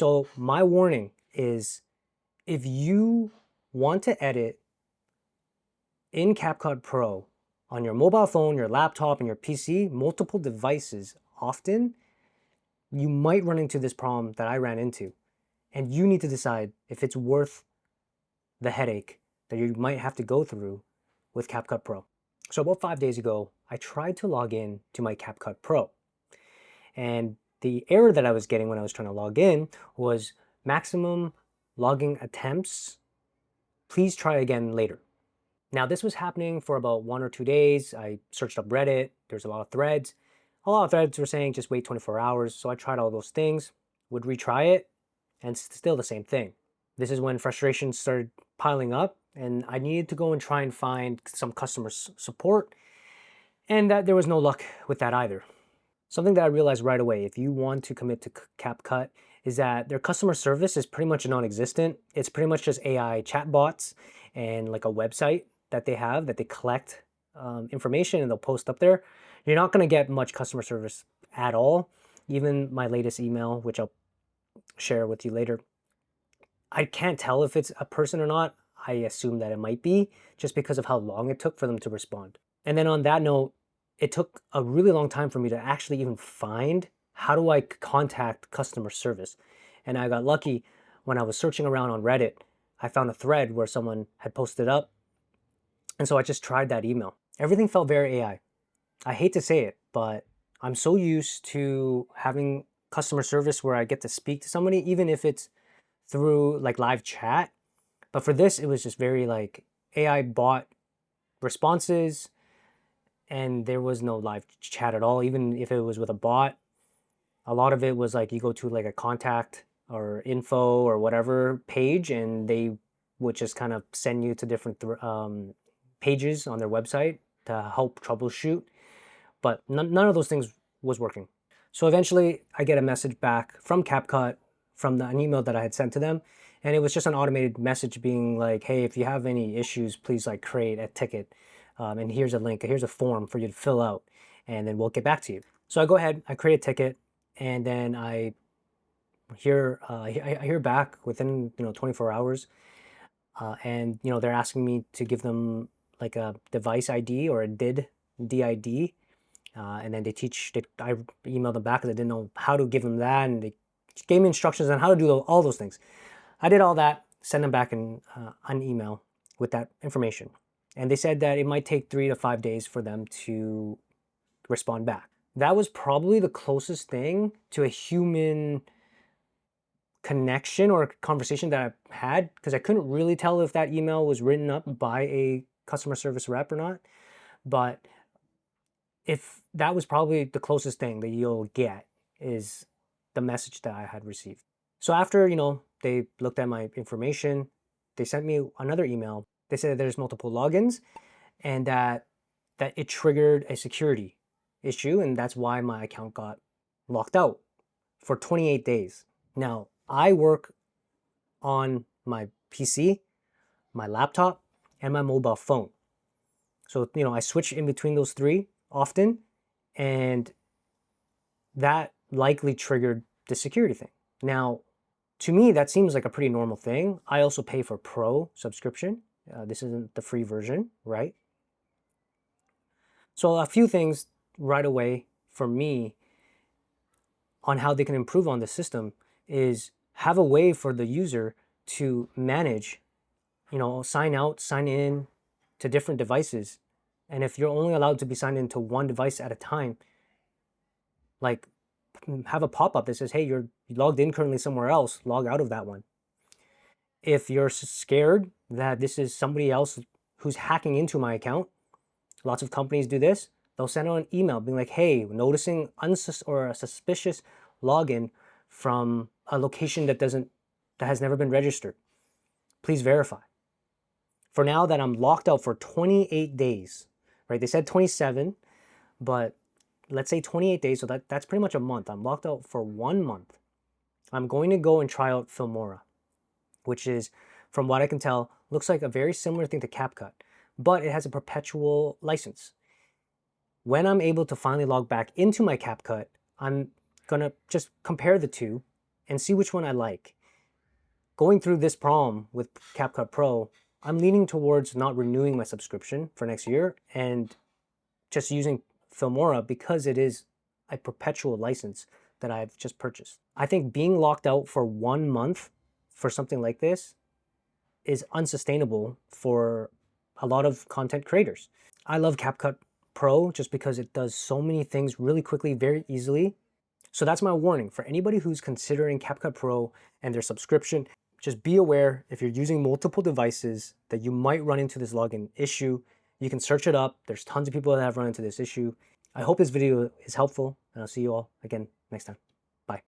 So my warning is, if you want to edit in CapCut Pro on your mobile phone, your laptop, and your PC, multiple devices often, you might run into this problem that I ran into. And you need to decide if it's worth the headache that you might have to go through with CapCut Pro. So about 5 days ago, I tried to log in to my CapCut Pro. And the error that I was getting when I was trying to log in was maximum logging attempts. Please try again later. Now this was happening for about 1 or 2 days. I searched up Reddit. There's a lot of threads. A lot of threads were saying just wait 24 hours. So I tried all those things, would retry it, and still the same thing. This is when frustration started piling up, and I needed to go and try and find some customer support, and that there was no luck with that either. Something that I realized right away, if you want to commit to CapCut, is that their customer service is pretty much non-existent. It's pretty much just AI chatbots and like a website that they have that they collect information and they'll post up there. You're not going to get much customer service at all. Even my latest email, which I'll share with you later, I can't tell if it's a person or not. I assume that it might be, just because of how long it took for them to respond. And then on that note, it took a really long time for me to actually even find how do I contact customer service. And I got lucky when I was searching around on Reddit. I found a thread where someone had posted up. And so I just tried that email. Everything felt very AI. I hate to say it, but I'm so used to having customer service where I get to speak to somebody, even if it's through like live chat. But for this, it was just very like AI bot responses, and there was no live chat at all. Even if it was with a bot, a lot of it was like you go to like a contact or info or whatever page, and they would just kind of send you to different pages on their website to help troubleshoot. But none of those things was working. So eventually I get a message back from CapCut from an email that I had sent to them. And it was just an automated message being like, hey, if you have any issues, please like create a ticket. And here's a link, here's a form for you to fill out, and then we'll get back to you. So I go ahead, I create a ticket, and then I hear back within 24 hours. And they're asking me to give them like a device ID or a DID. And then I emailed them back because I didn't know how to give them that, and they gave me instructions on how to do all those things. I did all that, sent them back an email with that information. And they said that it might take 3 to 5 days for them to respond back. That was probably the closest thing to a human connection or conversation that I had, because I couldn't really tell if that email was written up by a customer service rep or not. But if that was probably the closest thing that you'll get, is the message that I had received. So after, they looked at my information, they sent me another email. They said that there's multiple logins and that it triggered a security issue, and that's why my account got locked out for 28 days. Now, I work on my PC, my laptop, and my mobile phone. So, I switch in between those three often, and that likely triggered the security thing. Now, to me, that seems like a pretty normal thing. I also pay for Pro subscription. This isn't the free version, right? So a few things right away for me on how they can improve on the system is have a way for the user to manage, sign out, sign in to different devices. And if you're only allowed to be signed into one device at a time, like have a pop-up that says, hey, you're logged in currently somewhere else, log out of that one. If you're scared that this is somebody else who's hacking into my account, lots of companies do this. They'll send out an email being like, hey, noticing a suspicious login from a location that has never been registered. Please verify. For now that I'm locked out for 28 days, right? They said 27, but let's say 28 days, so that's pretty much a month. I'm locked out for 1 month. I'm going to go and try out Filmora, which is, from what I can tell, looks like a very similar thing to CapCut, but it has a perpetual license. When I'm able to finally log back into my CapCut, I'm gonna just compare the two and see which one I like. Going through this problem with CapCut Pro, I'm leaning towards not renewing my subscription for next year and just using Filmora because it is a perpetual license that I've just purchased. I think being locked out for 1 month for something like this is unsustainable for a lot of content creators. I love CapCut Pro just because it does so many things really quickly, very easily. So that's my warning for anybody who's considering CapCut Pro and their subscription. Just be aware if you're using multiple devices that you might run into this login issue. You can search it up. There's tons of people that have run into this issue. I hope this video is helpful, and I'll see you all again next time.